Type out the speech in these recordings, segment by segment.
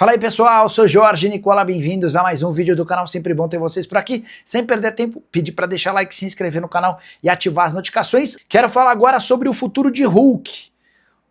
Fala aí pessoal, sou Jorge Nicola, bem-vindos a mais um vídeo do canal, sempre bom ter vocês por aqui. Sem perder tempo, pedir para deixar like, se inscrever no canal e ativar as notificações. Quero falar agora sobre o futuro de Hulk.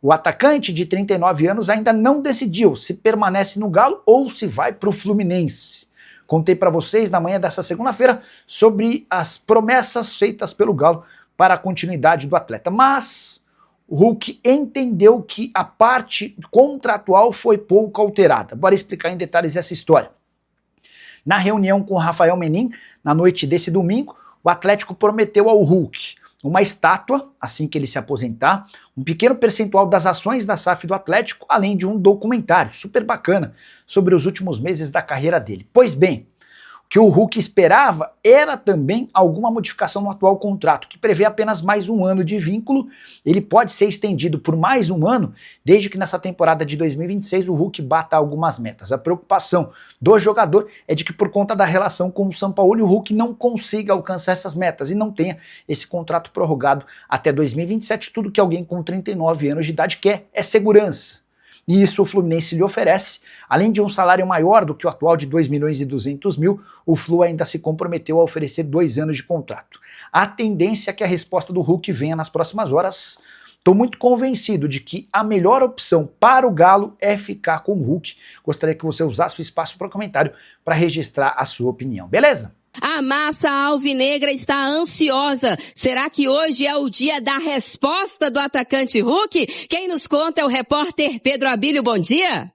O atacante de 39 anos ainda não decidiu se permanece no Galo ou se vai para o Fluminense. Contei para vocês na manhã dessa segunda-feira sobre as promessas feitas pelo Galo para a continuidade do atleta, mas o Hulk entendeu que a parte contratual foi pouco alterada. Bora explicar em detalhes essa história. Na reunião com o Rafael Menin, na noite desse domingo, o Atlético prometeu ao Hulk uma estátua, assim que ele se aposentar, um pequeno percentual das ações da SAF do Atlético, além de um documentário super bacana sobre os últimos meses da carreira dele. Pois bem, o que o Hulk esperava era também alguma modificação no atual contrato, que prevê apenas mais um ano de vínculo. Ele pode ser estendido por mais um ano, desde que nessa temporada de 2026 o Hulk bata algumas metas. A preocupação do jogador é de que por conta da relação com o Sampaoli, o Hulk não consiga alcançar essas metas e não tenha esse contrato prorrogado até 2027. Tudo que alguém com 39 anos de idade quer é segurança. E isso o Fluminense lhe oferece. Além de um salário maior do que o atual de 2.200.000, o Flu ainda se comprometeu a oferecer 2 anos de contrato. A tendência é que a resposta do Hulk venha nas próximas horas. Estou muito convencido de que a melhor opção para o Galo é ficar com o Hulk. Gostaria que você usasse o espaço para comentário para registrar a sua opinião, beleza? A massa alvinegra está ansiosa. Será que hoje é o dia da resposta do atacante Hulk? Quem nos conta é o repórter Pedro Abílio. Bom dia.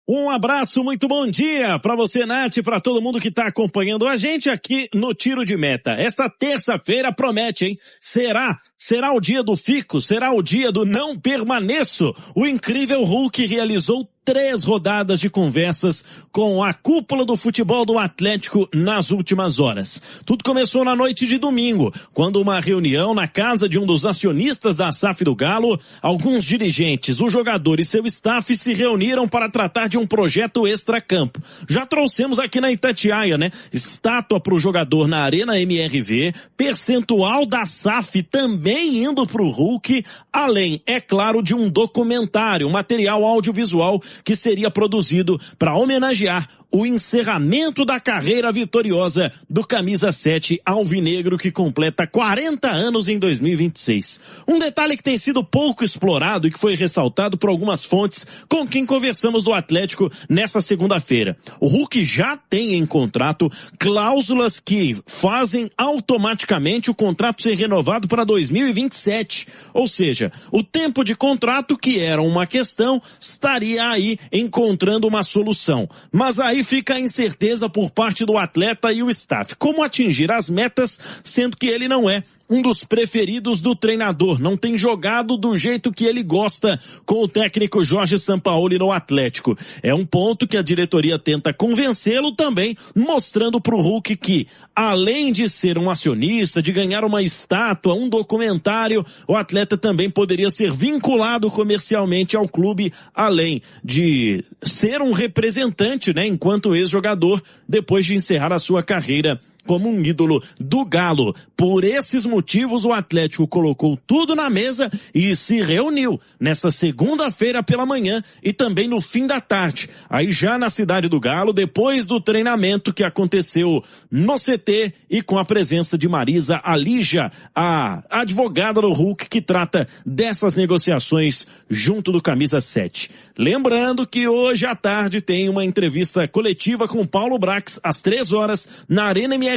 Um abraço, muito bom dia para você, Nath, para todo mundo que está acompanhando a gente aqui no Tiro de Meta. Esta terça-feira promete, hein? Será o dia do fico? Será o dia do não permaneço? O incrível Hulk realizou 3 rodadas de conversas com a cúpula do futebol do Atlético nas últimas horas. Tudo começou na noite de domingo, quando uma reunião na casa de um dos acionistas da SAF do Galo, alguns dirigentes, o jogador e seu staff se reuniram para tratar de um projeto extracampo. Já trouxemos aqui na Itatiaia, né? Estátua para o jogador na Arena MRV, percentual da SAF também indo para o Hulk, além, é claro, de um documentário, material audiovisual que seria produzido para homenagear o encerramento da carreira vitoriosa do camisa 7 alvinegro, que completa 40 anos em 2026. Um detalhe que tem sido pouco explorado e que foi ressaltado por algumas fontes com quem conversamos do Atlético nessa segunda-feira. O Hulk já tem em contrato cláusulas que fazem automaticamente o contrato ser renovado para 2027. Ou seja, o tempo de contrato, que era uma questão, estaria aí encontrando uma solução. Mas aí fica a incerteza por parte do atleta e o staff. Como atingir as metas, sendo que ele não é um dos preferidos do treinador, não tem jogado do jeito que ele gosta com o técnico Jorge Sampaoli no Atlético. É um ponto que a diretoria tenta convencê-lo também, mostrando pro Hulk que, além de ser um acionista, de ganhar uma estátua, um documentário, o atleta também poderia ser vinculado comercialmente ao clube, além de ser um representante, né, enquanto ex-jogador, depois de encerrar a sua carreira como um ídolo do Galo. Por esses motivos, o Atlético colocou tudo na mesa e se reuniu nessa segunda-feira pela manhã e também no fim da tarde, aí já na cidade do Galo, depois do treinamento que aconteceu no CT e com a presença de Marisa Alija, a advogada do Hulk, que trata dessas negociações junto do camisa 7. Lembrando que hoje à tarde tem uma entrevista coletiva com Paulo Brax às 3 horas na Arena MRV,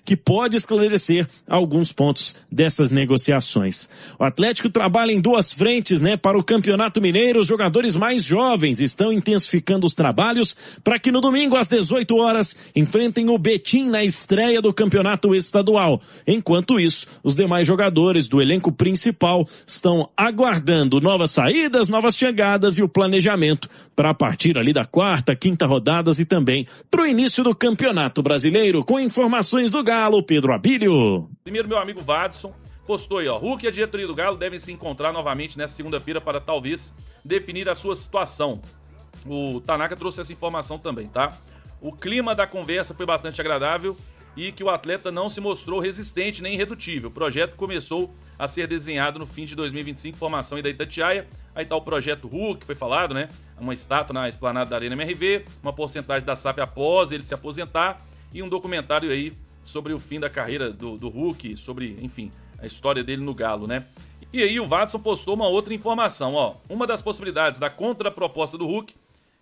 que pode esclarecer alguns pontos dessas negociações. O Atlético trabalha em 2 frentes, né? Para o Campeonato Mineiro, os jogadores mais jovens estão intensificando os trabalhos para que no domingo às 18 horas enfrentem o Betim na estreia do Campeonato Estadual. Enquanto isso, os demais jogadores do elenco principal estão aguardando novas saídas, novas chegadas e o planejamento para a partir ali da 4ª, 5ª rodadas e também para o início do Campeonato Brasileiro. Com informações do Galo, Pedro Abílio. Primeiro, meu amigo Vadson postou aí, ó. Hulk e a diretoria do Galo devem se encontrar novamente nesta segunda-feira para talvez definir a sua situação. O Tanaka trouxe essa informação também, tá? O clima da conversa foi bastante agradável e que o atleta não se mostrou resistente nem irredutível. O projeto começou a ser desenhado no fim de 2025, formação aí da Itatiaia. Aí tá o projeto Hulk, foi falado, né? Uma estátua na esplanada da Arena MRV, uma porcentagem da SAF após ele se aposentar e um documentário aí sobre o fim da carreira do Hulk, sobre, enfim, a história dele no Galo, né? E aí o Watson postou uma outra informação, ó. Uma das possibilidades da contraproposta do Hulk,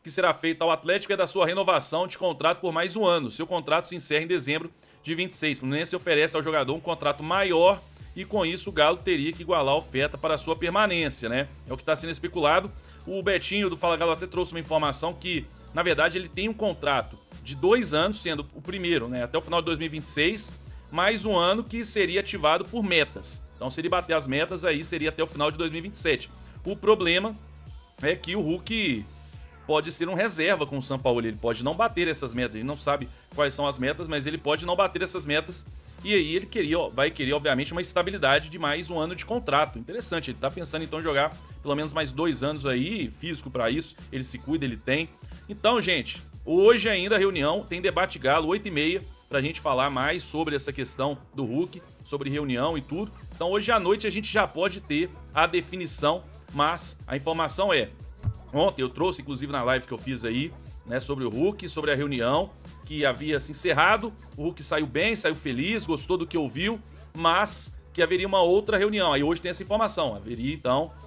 que será feita ao Atlético, é da sua renovação de contrato por mais um ano. Seu contrato se encerra em dezembro de 26. O Fluminense oferece ao jogador um contrato maior e com isso o Galo teria que igualar a oferta para a sua permanência, né? É o que está sendo especulado. O Betinho do Fala Galo até trouxe uma informação que, na verdade, ele tem um contrato de 2 anos, sendo o primeiro, né, até o final de 2026, mais um ano que seria ativado por metas. Então, se ele bater as metas, aí seria até o final de 2027. O problema é que o Hulk pode ser um reserva com o Sampaoli, ele pode não bater essas metas, a gente não sabe quais são as metas, mas ele pode não bater essas metas, e aí ele vai querer, obviamente, uma estabilidade de mais um ano de contrato. Interessante, ele tá pensando então em jogar pelo menos mais 2 anos aí, físico pra isso, ele se cuida, ele tem. Então, gente, hoje ainda a reunião, tem debate Galo, 8h30, pra gente falar mais sobre essa questão do Hulk, sobre reunião e tudo. Então hoje à noite a gente já pode ter a definição, mas a informação é, ontem eu trouxe, inclusive na live que eu fiz aí, né, sobre o Hulk, sobre a reunião que havia se encerrado. O Hulk saiu bem, saiu feliz, gostou do que ouviu, mas que haveria uma outra reunião. Aí hoje tem essa informação,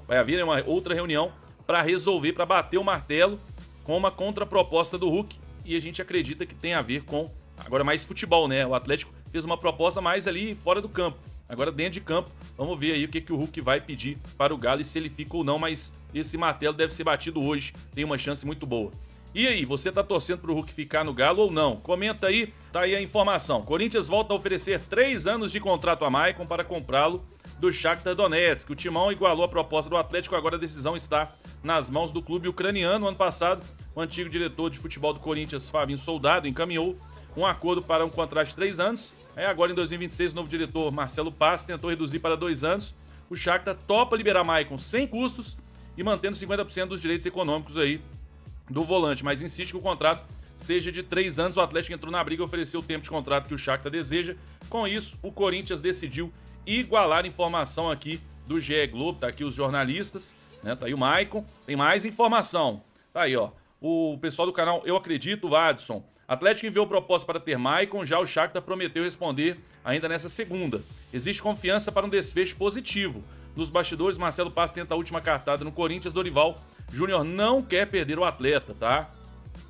vai haver uma outra reunião para resolver, para bater o martelo com uma contraproposta do Hulk, e a gente acredita que tem a ver com, agora mais futebol, né? O Atlético fez uma proposta mais ali fora do campo. Agora dentro de campo, vamos ver aí o que o Hulk vai pedir para o Galo e se ele fica ou não, mas esse martelo deve ser batido hoje, tem uma chance muito boa. E aí, você tá torcendo pro Hulk ficar no Galo ou não? Comenta aí, tá aí a informação. Corinthians volta a oferecer 3 anos de contrato a Maicon para comprá-lo do Shakhtar Donetsk. O Timão igualou a proposta do Atlético, agora a decisão está nas mãos do clube ucraniano. Ano passado, o antigo diretor de futebol do Corinthians, Fabinho Soldado, encaminhou um acordo para um contrato de 3 anos. Agora em 2026, o novo diretor Marcelo Paz tentou reduzir para 2 anos. O Shakhtar topa liberar Maicon sem custos e mantendo 50% dos direitos econômicos aí do volante, mas insiste que o contrato seja de 3 anos. O Atlético entrou na briga e ofereceu o tempo de contrato que o Shakhtar deseja. Com isso, o Corinthians decidiu igualar. Informação aqui do GE Globo, tá aqui os jornalistas, né? Tá aí o Maicon, tem mais informação. Tá aí, ó, o pessoal do canal Eu Acredito, o Adson. Atlético enviou proposta para ter Maicon, já o Shakhtar prometeu responder ainda nessa segunda. Existe confiança para um desfecho positivo. Nos bastidores, Marcelo Paz tenta a última cartada no Corinthians. Dorival Júnior não quer perder o atleta, tá?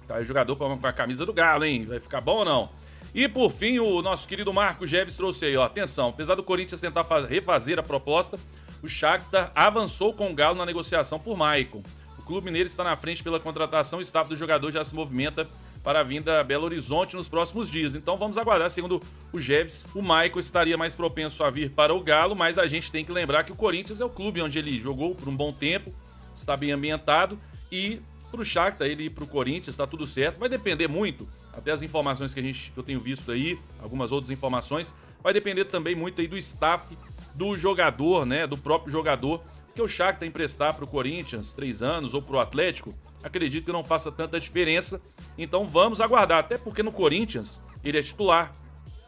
Tá aí o jogador com a camisa do Galo, hein? Vai ficar bom ou não? E por fim, o nosso querido Marco Geves trouxe aí, ó. Atenção, apesar do Corinthians tentar refazer a proposta, o Shakhtar avançou com o Galo na negociação por Maicon. O clube mineiro está na frente pela contratação, o staff do jogador já se movimenta para a vinda a Belo Horizonte nos próximos dias. Então vamos aguardar. Segundo o Geves, o Maicon estaria mais propenso a vir para o Galo, mas a gente tem que lembrar que o Corinthians é o clube onde ele jogou por um bom tempo, está bem ambientado, e para o Shakhtar, ele ir para o Corinthians, está tudo certo. Vai depender muito, até as informações que eu tenho visto aí, algumas outras informações, vai depender também muito aí do staff do jogador, né, do próprio jogador, porque o Shakhtar emprestar para o Corinthians 3 anos ou para o Atlético, acredito que não faça tanta diferença. Então vamos aguardar, até porque no Corinthians ele é titular,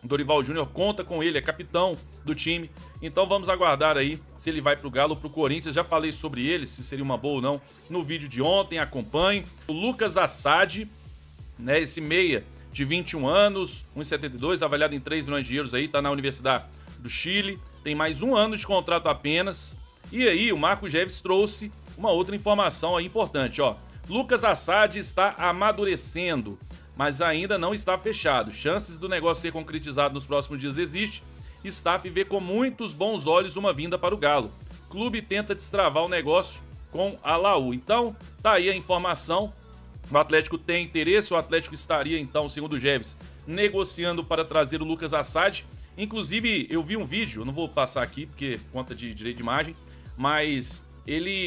o Dorival Júnior conta com ele, é capitão do time. Então vamos aguardar aí se ele vai pro Galo ou pro Corinthians. Já falei sobre ele, se seria uma boa ou não, no vídeo de ontem, acompanhe. O Lucas Assad, né, esse meia de 21 anos, 1,72, avaliado em 3 milhões de euros aí, tá na Universidade do Chile, tem mais 1 ano de contrato apenas. E aí o Marco Geves trouxe uma outra informação aí importante, ó. Lucas Assad está amadurecendo, mas ainda não está fechado. Chances do negócio ser concretizado nos próximos dias existe. Staff vê com muitos bons olhos uma vinda para o Galo. Clube tenta destravar o negócio com a Laú. Então, tá aí a informação. O Atlético tem interesse, o Atlético estaria, então, segundo o Geves, negociando para trazer o Lucas Assad. Inclusive, eu vi um vídeo, não vou passar aqui porque conta de direito de imagem, mas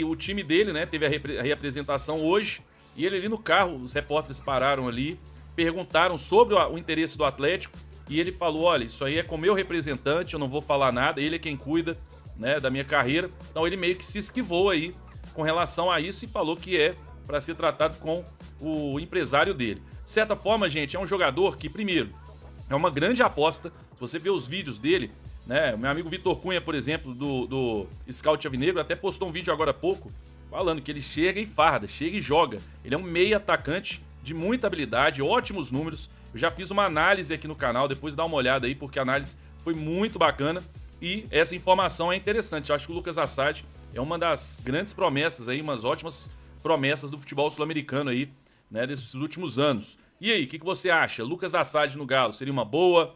o time dele, né, teve a reapresentação hoje, e ele ali no carro, os repórteres pararam ali, perguntaram sobre o interesse do Atlético, e ele falou, olha, isso aí é com o meu representante, eu não vou falar nada, ele é quem cuida, né, da minha carreira. Então ele meio que se esquivou aí com relação a isso e falou que é para ser tratado com o empresário dele. De certa forma, gente, é um jogador que, primeiro, é uma grande aposta. Se você ver os vídeos dele, né? O meu amigo Vitor Cunha, por exemplo, do Scout Avinegro, até postou um vídeo agora há pouco falando que ele chega e farda, chega e joga. Ele é um meio atacante de muita habilidade, ótimos números. Eu já fiz uma análise aqui no canal, depois dá uma olhada aí, porque a análise foi muito bacana. E essa informação é interessante. Eu acho que o Lucas Assad é uma das grandes promessas aí, umas ótimas promessas do futebol sul-americano aí, né, desses últimos anos. E aí, o que você acha? Lucas Assad no Galo seria uma boa?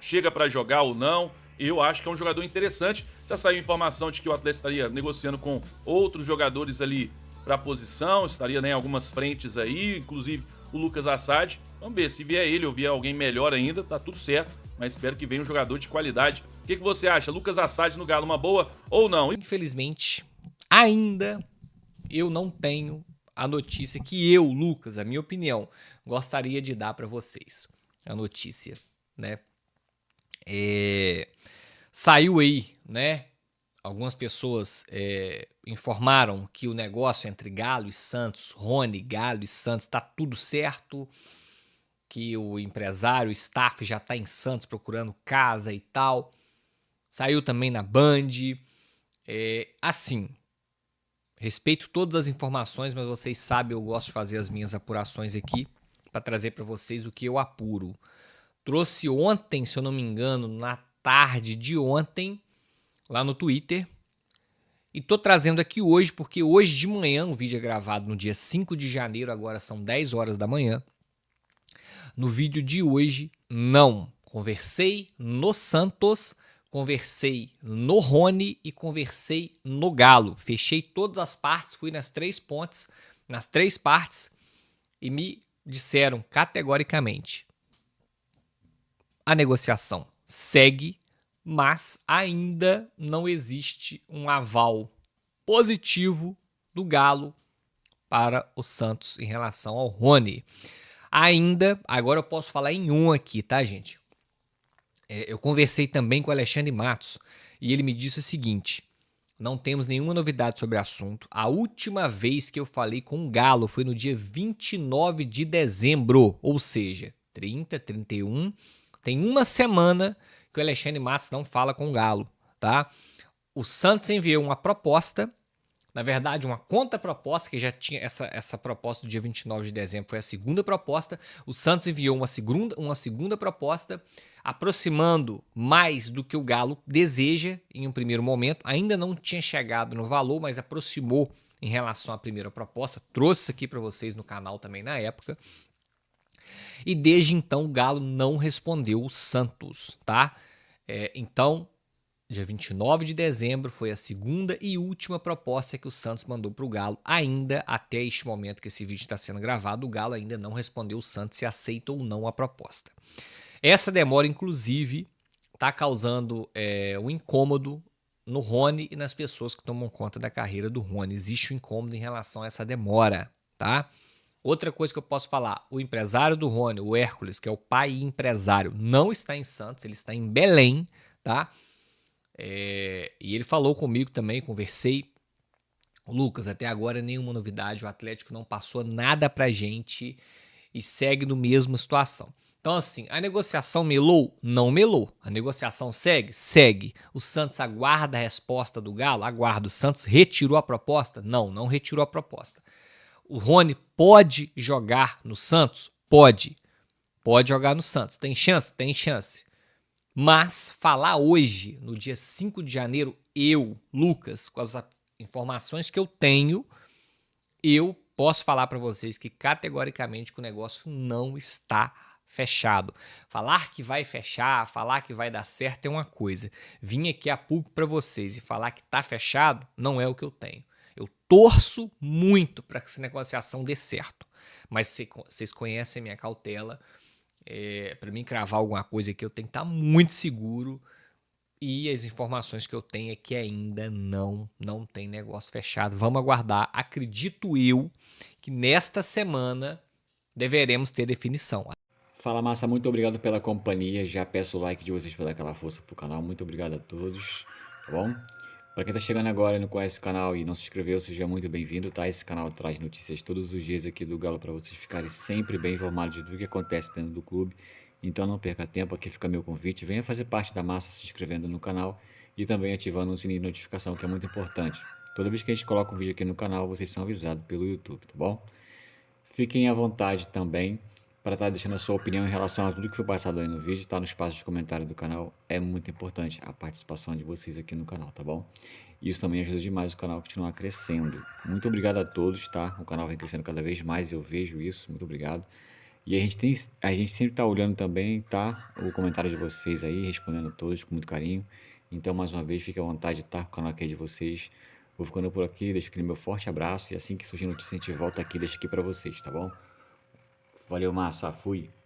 Chega pra jogar ou não? Eu acho que é um jogador interessante. Já saiu informação de que o Atlético estaria negociando com outros jogadores ali pra posição, estaria, né, em algumas frentes aí, inclusive o Lucas Assad. Vamos ver, se vier ele ou vier alguém melhor ainda, tá tudo certo, mas espero que venha um jogador de qualidade. O que você acha? Lucas Assad no Galo, uma boa ou não? Infelizmente, ainda eu não tenho a notícia que eu, Lucas, a minha opinião, gostaria de dar para vocês. A notícia, né? Saiu aí, né? Algumas pessoas informaram que o negócio entre Galo e Santos, Rony, Galo e Santos, tá tudo certo, que o empresário, o staff já tá em Santos procurando casa e tal. Saiu também na Band. Assim, respeito todas as informações, mas vocês sabem, eu gosto de fazer as minhas apurações aqui para trazer para vocês o que eu apuro. Trouxe ontem, se eu não me engano, na tarde de ontem, lá no Twitter. E tô trazendo aqui hoje, porque hoje de manhã, o vídeo é gravado no dia 5 de janeiro, agora são 10 horas da manhã. No vídeo de hoje, não. Conversei no Santos, conversei no Rony e conversei no Galo. Fechei todas as partes, fui nas três pontes, nas três partes e me disseram categoricamente: a negociação segue, mas ainda não existe um aval positivo do Galo para o Santos em relação ao Rony. Ainda, agora eu posso falar em um aqui, tá, gente? Eu conversei também com o Alexandre Matos e ele me disse o seguinte: não temos nenhuma novidade sobre o assunto. A última vez que eu falei com o Galo foi no dia 29 de dezembro, ou seja, 30, 31, tem uma semana que o Alexandre Matos não fala com o Galo, tá? O Santos enviou uma proposta, na verdade uma contraproposta, que já tinha essa proposta do dia 29 de dezembro, foi a segunda proposta. O Santos enviou uma segunda proposta, aproximando mais do que o Galo deseja em um primeiro momento. Ainda não tinha chegado no valor, mas aproximou em relação à primeira proposta. Trouxe isso aqui para vocês no canal também na época. E desde então o Galo não respondeu o Santos, tá? Então, dia 29 de dezembro foi a segunda e última proposta que o Santos mandou para o Galo. Ainda até este momento que esse vídeo está sendo gravado, o Galo ainda não respondeu o Santos se aceita ou não a proposta. Essa demora, inclusive, está causando um incômodo no Rony e nas pessoas que tomam conta da carreira do Rony. Existe um incômodo em relação a essa demora, tá? Outra coisa que eu posso falar, o empresário do Rony, o Hércules, que é o pai e empresário, não está em Santos, ele está em Belém, tá? E ele falou comigo também, conversei. Lucas, até agora nenhuma novidade, o Atlético não passou nada pra gente e segue no mesma situação. Então assim, a negociação melou? Não melou. A negociação segue? Segue. O Santos aguarda a resposta do Galo? Aguarda. O Santos retirou a proposta? Não, não retirou a proposta. O Rony pode jogar no Santos? Pode. Pode jogar no Santos. Tem chance? Tem chance. Mas falar hoje, no dia 5 de janeiro, eu, Lucas, com as informações que eu tenho, eu posso falar para vocês que categoricamente que o negócio não está fechado. Falar que vai fechar, falar que vai dar certo é uma coisa. Vim aqui a público para vocês e falar que está fechado não é o que eu tenho. Eu torço muito para que essa negociação dê certo, mas vocês conhecem a minha cautela. Para mim cravar alguma coisa aqui eu tenho que estar muito seguro, e as informações que eu tenho é que ainda não tem negócio fechado. Vamos aguardar. Acredito eu que nesta semana deveremos ter definição. Fala, massa, muito obrigado pela companhia. Já peço o like de vocês para dar aquela força pro canal. Muito obrigado a todos, tá bom? Para quem tá chegando agora e não conhece o canal e não se inscreveu, seja muito bem-vindo, tá? Esse canal traz notícias todos os dias aqui do Galo para vocês ficarem sempre bem informados de tudo que acontece dentro do clube Então não perca tempo, aqui fica meu convite. Venha fazer parte da massa se inscrevendo no canal e também ativando o sininho de notificação, que é muito importante. Toda vez que a gente coloca um vídeo aqui no canal, vocês são avisados pelo YouTube, tá bom? Fiquem à vontade também para estar deixando a sua opinião em relação a tudo que foi passado aí no vídeo, tá no espaço de comentário do canal. É muito importante a participação de vocês aqui no canal, tá bom? Isso também ajuda demais o canal a continuar crescendo. Muito obrigado a todos, tá? O canal vem crescendo cada vez mais, eu vejo isso, muito obrigado. E a gente sempre tá olhando também, tá? O comentário de vocês aí, respondendo a todos com muito carinho. Então, mais uma vez, fique à vontade, tá? O canal aqui é de vocês. Vou ficando por aqui, deixo aquele meu forte abraço e assim que surgir notícia a gente volta aqui, deixo aqui pra vocês, tá bom? Valeu, massa, fui!